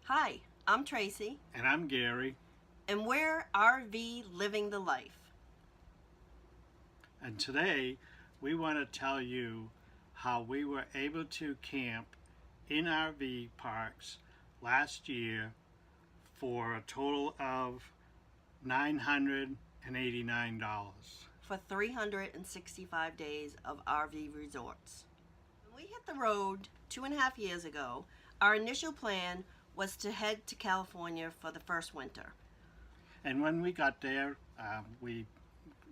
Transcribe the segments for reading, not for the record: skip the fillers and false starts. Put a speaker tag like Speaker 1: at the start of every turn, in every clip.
Speaker 1: Hi, I'm Tracy,
Speaker 2: And I'm Gary,
Speaker 1: and we're RV Living the Life.
Speaker 2: and today we want to tell you how we were able to camp in RV parks last year for a total of $989.
Speaker 1: For 365 days of RV resorts. When we hit the road 2.5 years ago, our initial plan was to head to California for the first winter.
Speaker 2: And when we got there, we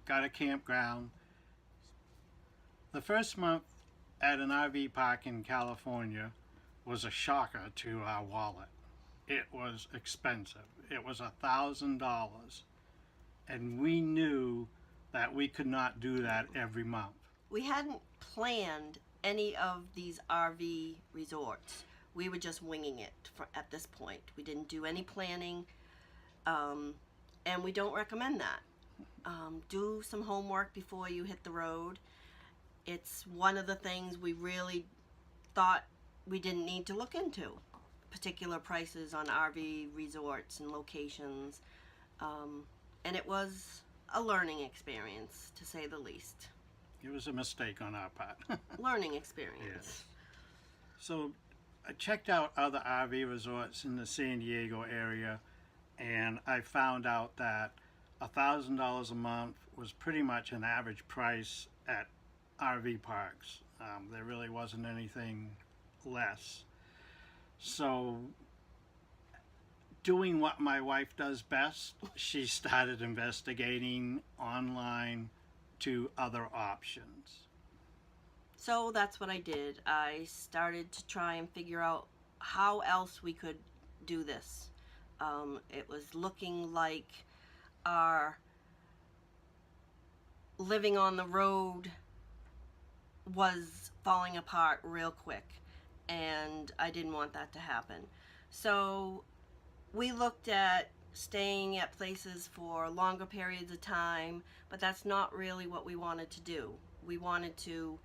Speaker 2: got a campground. The first month at an RV park in California was a shocker to our wallet. It was expensive. It was $1,000, and we knew that we could not do that every month.
Speaker 1: We hadn't planned any of these RV resorts. We were just winging it at this point. We didn't do any planning, and we don't recommend that. Do some homework before you hit the road. It's one of the things we really thought we didn't need to look into. Particular prices on RV resorts and locations. And it was a learning experience, to say the least.
Speaker 2: It was a mistake on our part.
Speaker 1: Learning experience.
Speaker 2: Yes. So I checked out other RV resorts in the San Diego area, and I found out that $1,000 a month was pretty much an average price at RV parks. There really wasn't anything less. So, doing what my wife does best, she started investigating online to other options.
Speaker 1: So that's what I did. I started to try and figure out how else we could do this. It was looking like our living on the road was falling apart real quick, and I didn't want that to happen. So we looked at staying at places for longer periods of time, but that's not really what we wanted to do. We wanted to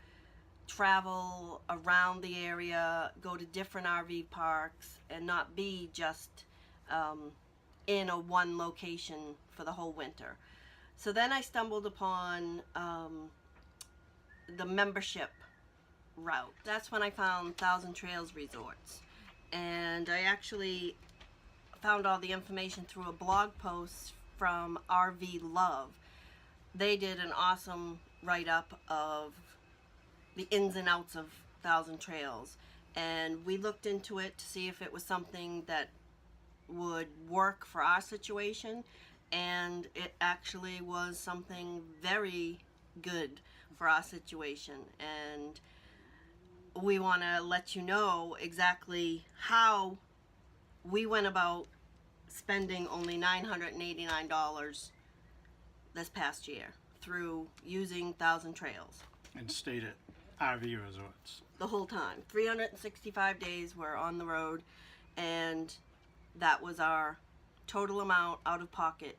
Speaker 1: travel around the area, go to different RV parks, and not be just in a one location for the whole winter. So then I stumbled upon the membership route. That's when I found Thousand Trails Resorts. And I actually found all the information through a blog post from RV Love. They did an awesome write-up of the ins and outs of Thousand Trails. And we looked into it to see if it was something that would work for our situation. And it actually was something very good for our situation, and we want to let you know exactly how we went about spending only $989 this past year through using Thousand Trails.
Speaker 2: And stayed at RV resorts.
Speaker 1: The whole time. 365 days we're on the road, and that was our total amount out of pocket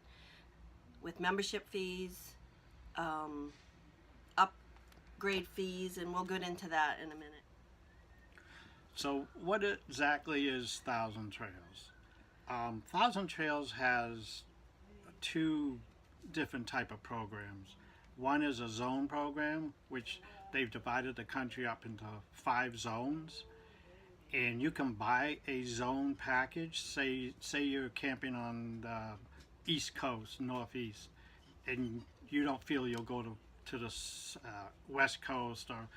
Speaker 1: with membership fees, upgrade fees, and we'll get into that in a minute.
Speaker 2: So what exactly is Thousand Trails? Thousand Trails has two different type of programs. One is a zone program, which they've divided the country up into 5 zones, and you can buy a zone package. Say you're camping on the East Coast, Northeast, and you don't feel you'll go to the West Coast, or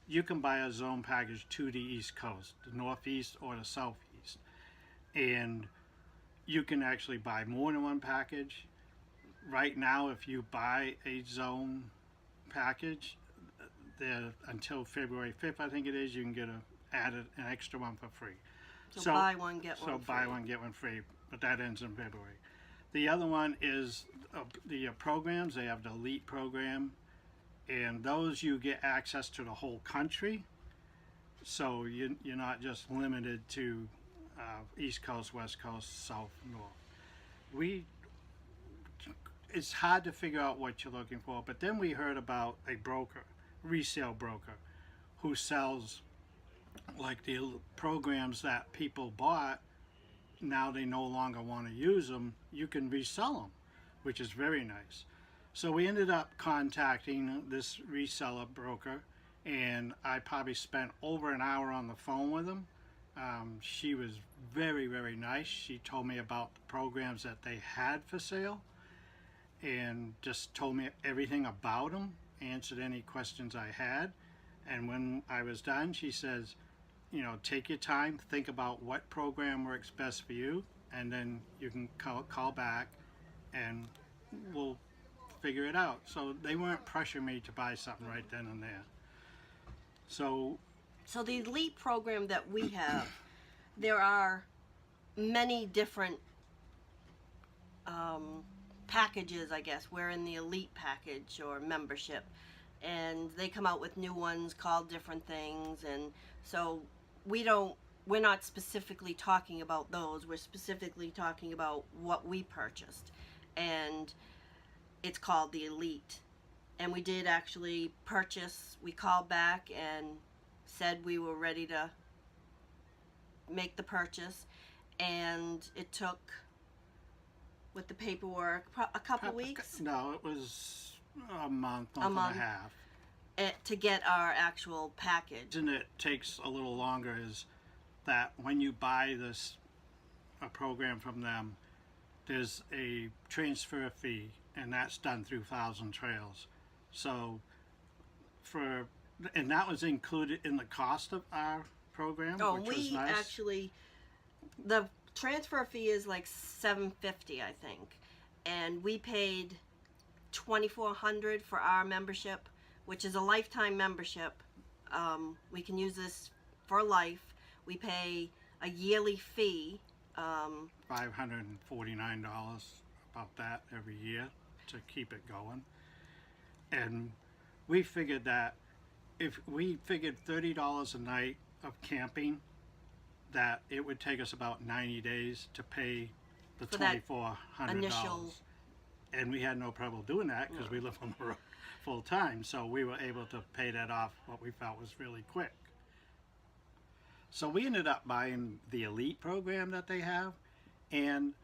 Speaker 2: you can buy a zone package to the East Coast, the Northeast or the Southeast, and you can actually buy more than one package. Right now, if you buy a zone package, until February 5th, I think it is, you can get added an extra one for free.
Speaker 1: So buy one, get one
Speaker 2: So
Speaker 1: free.
Speaker 2: buy one, get one free, but that ends in February. The other one is the programs. They have the elite program, and those you get access to the whole country. So you're not just limited to East Coast, West Coast, South, North. It's hard to figure out what you're looking for, but then we heard about a broker, resale broker, who sells like the programs that people bought now they no longer want to use them, you can resell them, which is very nice. So we ended up contacting this reseller broker, and I probably spent over an hour on the phone with him. She was very, very nice. She told me about the programs that they had for sale and just told me everything about them, answered any questions I had. And when I was done, she says, you know, take your time, think about what program works best for you, and then you can call back and we'll figure it out. So they weren't pressuring me to buy something right then and there. So
Speaker 1: the elite program that we have, there are many different packages, I guess. We're in the elite package or membership, and they come out with new ones called different things, and so we're not specifically talking about those. We're specifically talking about what we purchased, and it's called the elite. And we did actually purchase. We called back and said we were ready to make the purchase, and it took, with the paperwork, a couple weeks
Speaker 2: No, it was a month
Speaker 1: A month.
Speaker 2: and a half.
Speaker 1: To get our actual package.
Speaker 2: And it takes a little longer is that when you buy a program from them, there's a transfer fee, and that's done through Thousand Trails. So and that was included in the cost of our program,
Speaker 1: Oh,
Speaker 2: which was
Speaker 1: we
Speaker 2: nice.
Speaker 1: actually, the transfer fee is like $750, I think, and we paid $2,400 for our membership, which is a lifetime membership. We can use this for life. We pay a yearly fee.
Speaker 2: $549, about that every year to keep it going. And we figured that if we figured $30 a night of camping, that it would take us about 90 days to pay the
Speaker 1: For that
Speaker 2: $2,400.
Speaker 1: initial-
Speaker 2: And we had no trouble doing that because we live on the road full time, so we were able to pay that off what we felt was really quick. So we ended up buying the elite program that they have, and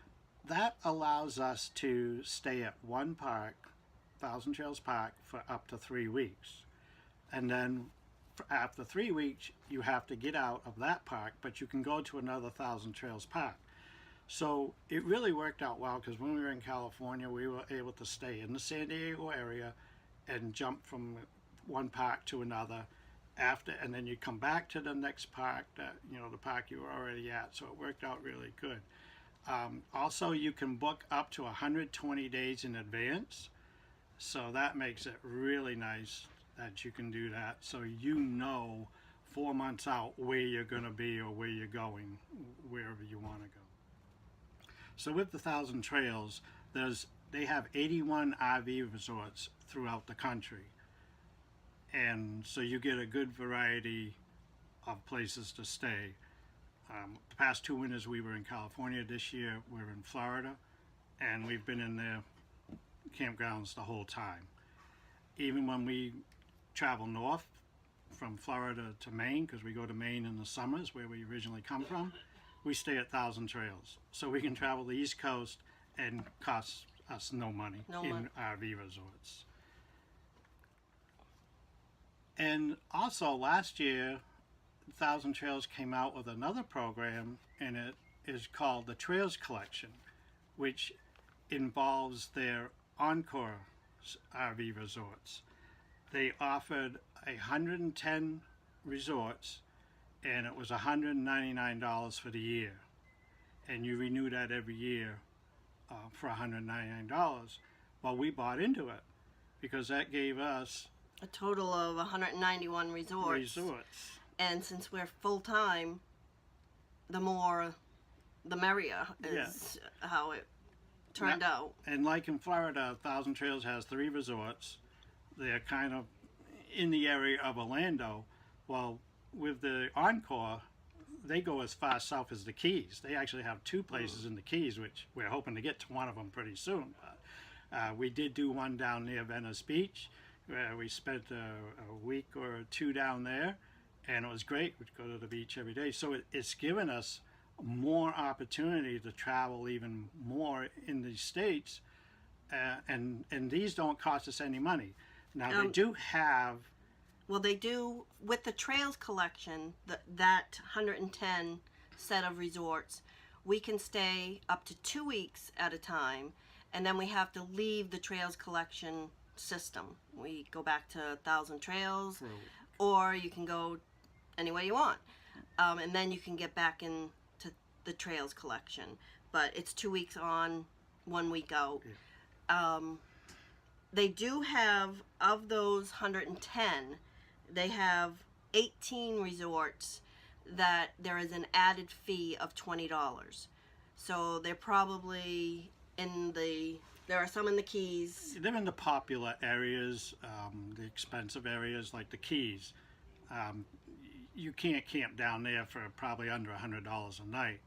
Speaker 2: that allows us to stay at one park, Thousand Trails Park, for up to 3 weeks. And then after 3 weeks, you have to get out of that park, but you can go to another Thousand Trails Park. So it really worked out well, because when we were in California, we were able to stay in the San Diego area and jump from one park to another and then you come back to the next park, the park you were already at. So it worked out really good. Also, you can book up to 120 days in advance. So that makes it really nice that you can do that. So 4 months out where you're going to be or where you're going, wherever you want to go. So with the Thousand Trails, they have 81 RV resorts throughout the country. And so you get a good variety of places to stay. The past 2 winters we were in California. This year we're in Florida, and we've been in their campgrounds the whole time. Even when we travel north from Florida to Maine, because we go to Maine in the summers where we originally come from, we stay at Thousand Trails. So we can travel the East Coast and cost us no money in RV resorts. And also last year, Thousand Trails came out with another program, and it is called the Trails Collection, which involves their Encore RV resorts. They offered 110 resorts, and it was $199 for the year. And you renew that every year for $199. Well, we bought into it because that gave us
Speaker 1: a total of 191 resorts. And since we're full-time, the more the merrier is how it turned out.
Speaker 2: And like in Florida, Thousand Trails has 3 resorts. They're kind of in the area of Orlando. Well, with the Encore, they go as far south as the Keys. They actually have 2 places in the Keys, which we're hoping to get to one of them pretty soon. But we did do one down near Venice Beach. We spent a week or 2 down there, and it was great. We'd go to the beach every day. So it's given us more opportunity to travel even more in the states, and these don't cost us any money. Now they do have.
Speaker 1: Well, they do with the trails collection. That 110 set of resorts, we can stay up to 2 weeks at a time, and then we have to leave the trails collection system. We go back to 1,000 Trails, or you can go any way you want, and then you can get back into the trails collection. But it's 2 weeks on, 1 week out.
Speaker 2: Yeah.
Speaker 1: They do have, of those 110, they have 18 resorts that there is an added fee of $20. So they're probably there are some in the Keys.
Speaker 2: They're in the popular areas, the expensive areas like the Keys. You can't camp down there for probably under $100 a night.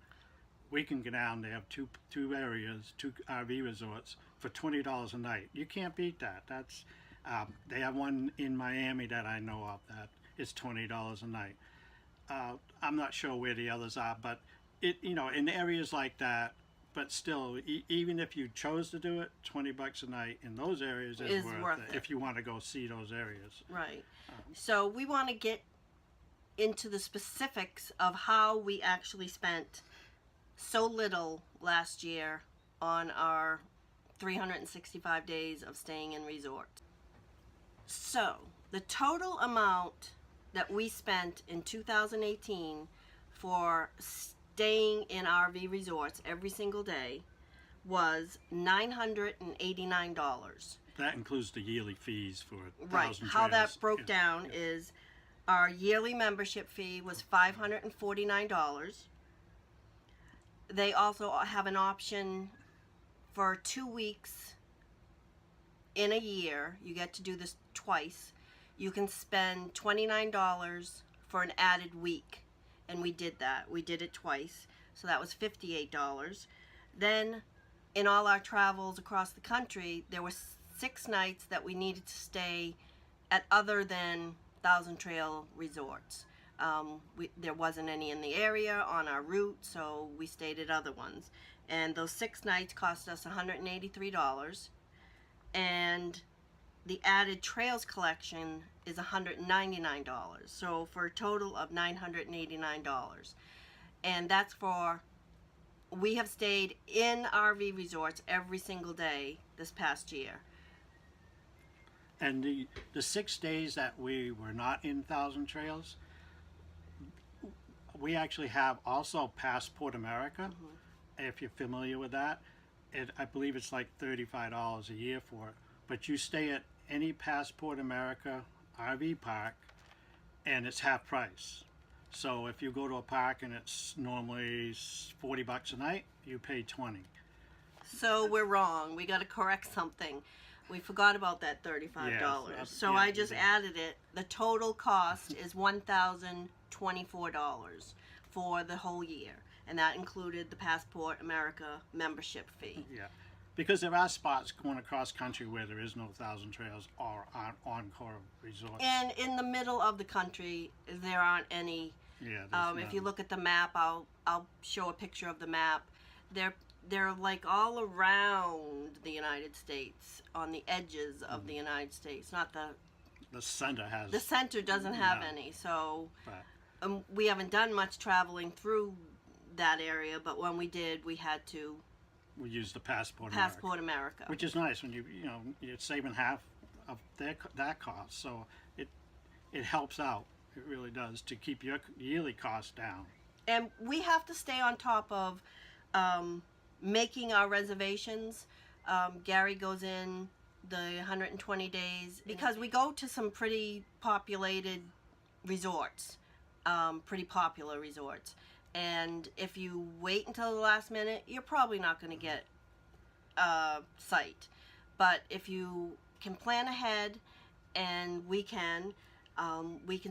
Speaker 2: We can go down there, have two areas, two RV resorts for $20 a night. You can't beat that. That's they have one in Miami that I know of that is $20 a night. I'm not sure where the others are, but in areas like that. But still, even if you chose to do it, $20 a night in those areas is worth it if you want to go see those areas.
Speaker 1: Right. So we want to get into the specifics of how we actually spent so little last year on our 365 days of staying in resorts. So the total amount that we spent in 2018 for staying in RV resorts every single day was $989.
Speaker 2: That includes the yearly fees for 1,000
Speaker 1: Right.
Speaker 2: Trails.
Speaker 1: How that broke down is our yearly membership fee was $549. They also have an option for 2 weeks in a year. You get to do this twice. You can spend $29 for an added week. And we did that. We did it twice. So that was $58. Then in all our travels across the country, there were 6 nights that we needed to stay at other than Thousand Trail resorts. There wasn't any in the area on our route, so we stayed at other ones. And those 6 nights cost us $183. And the added trails collection is $199. So for a total of $989. And that's we have stayed in RV resorts every single day this past year.
Speaker 2: And the 6 days that we were not in Thousand Trails, we actually have also Passport America, if you're familiar with that. I believe it's like $35 a year for it. But you stay at any Passport America RV park, and it's half price. So if you go to a park and it's normally $40 a night, you pay $20.
Speaker 1: So we're wrong. We got to correct something. We forgot about that $35.
Speaker 2: Yes,
Speaker 1: So
Speaker 2: yeah,
Speaker 1: I just
Speaker 2: yeah.
Speaker 1: added it. The total cost is $1,024 for the whole year, and that included the Passport America membership fee.
Speaker 2: Yeah, because there are spots going across country where there is no Thousand Trails or Encore resorts.
Speaker 1: And in the middle of the country, there aren't any.
Speaker 2: Yeah,
Speaker 1: If you look at the map, I'll show a picture of the map. They're like all around the United States, on the edges of the United States. Not the
Speaker 2: center has.
Speaker 1: the center doesn't have
Speaker 2: No.
Speaker 1: any. So
Speaker 2: But,
Speaker 1: we haven't done much traveling through that area. But when we did, we had to
Speaker 2: we use the Passport
Speaker 1: Passport America.
Speaker 2: which is nice when you're saving half of that cost. So it helps out. It really does to keep your yearly costs down.
Speaker 1: And we have to stay on top of making our reservations. Gary goes in the 120 days because we go to some pretty populated resorts, pretty popular resorts. And if you wait until the last minute, you're probably not going to get a site. But if you can plan ahead, and we can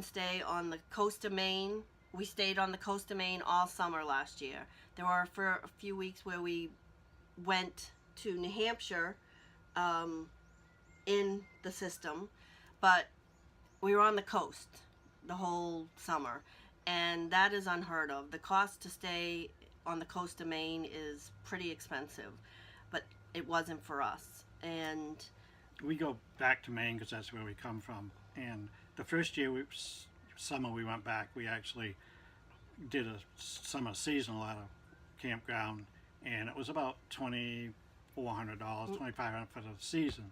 Speaker 1: stay on the coast of Maine. We stayed on the coast of Maine all summer last year. There were for a few weeks where we went to New Hampshire in the system, but we were on the coast the whole summer, and that is unheard of. The cost to stay on the coast of Maine is pretty expensive, but it wasn't for us. And
Speaker 2: We go back to Maine because that's where we come from. And the first year, summer we went back, we actually did a summer seasonal at a campground, and it was about $2,400, $2,500 for the season.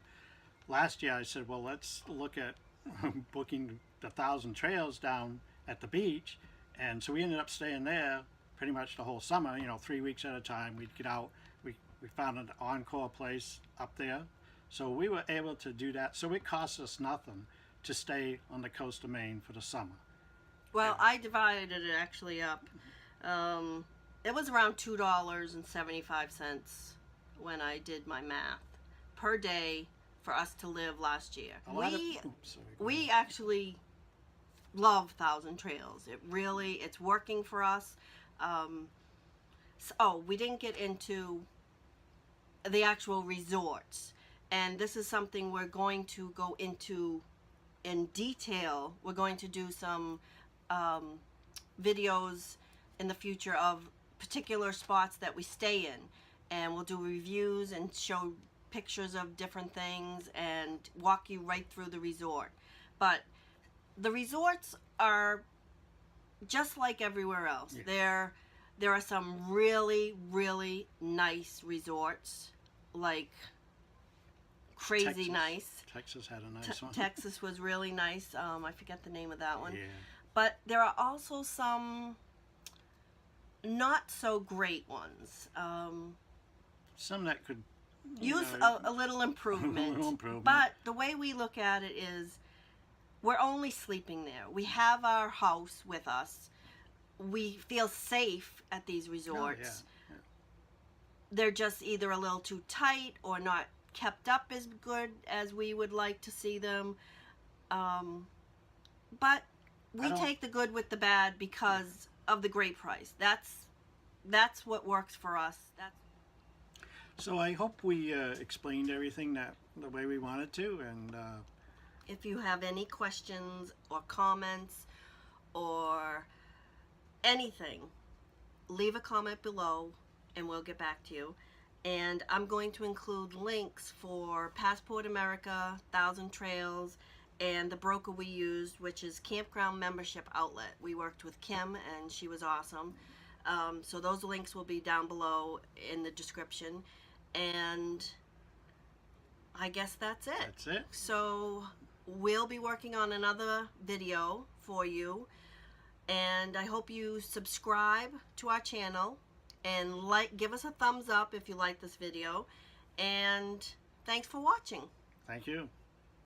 Speaker 2: Last year, I said, well, let's look at booking the Thousand Trails down at the beach, and so we ended up staying there pretty much the whole summer. 3 weeks at a time. We'd get out. We found an encore place up there, so we were able to do that. So it cost us nothing to stay on the coast of Maine for the summer.
Speaker 1: well, I divided it actually up. It was around $2.75 when I did my math per day for us to live last year. We actually love Thousand Trails. It's working for us. We didn't get into the actual resorts, and this is something we're going to go into in detail. We're going to do some videos in the future of particular spots that we stay in, and we'll do reviews and show pictures of different things and walk you right through the resort. But the resorts are just like everywhere else.
Speaker 2: Yeah.
Speaker 1: There are some really, really nice resorts, like crazy
Speaker 2: Texas.
Speaker 1: nice.
Speaker 2: Texas had a nice one.
Speaker 1: Texas was really nice. I forget the name of that one.
Speaker 2: Yeah.
Speaker 1: But there are also some not so great ones.
Speaker 2: Some that could
Speaker 1: Use a little improvement.
Speaker 2: A little improvement.
Speaker 1: But the way we look at it is we're only sleeping there. We have our house with us. We feel safe at these resorts.
Speaker 2: Yeah.
Speaker 1: They're just either a little too tight or not kept up as good as we would like to see them. But we take the good with the bad because of the great price. That's what works for us.
Speaker 2: So I hope we explained everything the way we wanted to, and
Speaker 1: If you have any questions or comments or anything, leave a comment below and we'll get back to you. And I'm going to include links for Passport America, Thousand Trails, and the broker we used, which is Campground Membership Outlet. We worked with Kim and she was awesome. So those links will be down below in the description. And I guess that's it.
Speaker 2: that's it.
Speaker 1: So we'll be working on another video for you, and I hope you subscribe to our channel and give us a thumbs up if you like this video, and thanks for watching.
Speaker 2: Thank you.